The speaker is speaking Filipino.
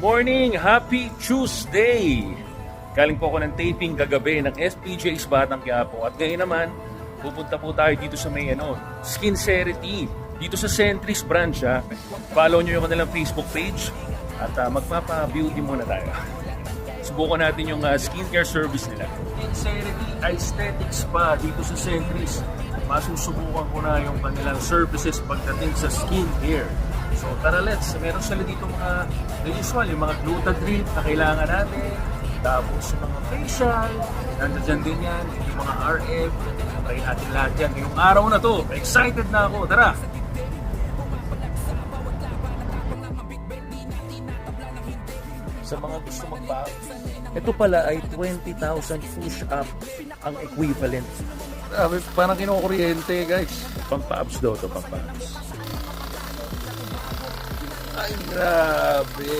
Morning! Happy Tuesday! Galing po ako ng taping kagabi ng FPJ's Batang Quiapo. At ngayon naman, pupunta po tayo dito sa may Skincerity. Dito sa Centris branch. Follow nyo yung kanilang Facebook page. At magpapa-beauty muna tayo. Subukan natin yung skincare service nila. Skincerity Aesthetic Spa dito sa Centris. Masusubukan ko na yung kanilang services pagdating sa skincare. So tara, meron sila dito mga usual, yung mga Glutadrip na kailangan natin. Tapos yung mga facial, nandiyan din yan, yung mga RF. Try natin lahat yan. Ngayong araw na to, excited na ako. Tara! Sa mga gusto magpa, ito pala ay 20,000 push-up ang equivalent. Parang kinukuryente, guys. Pang-abs daw to, pang-abs. Ay, grabe.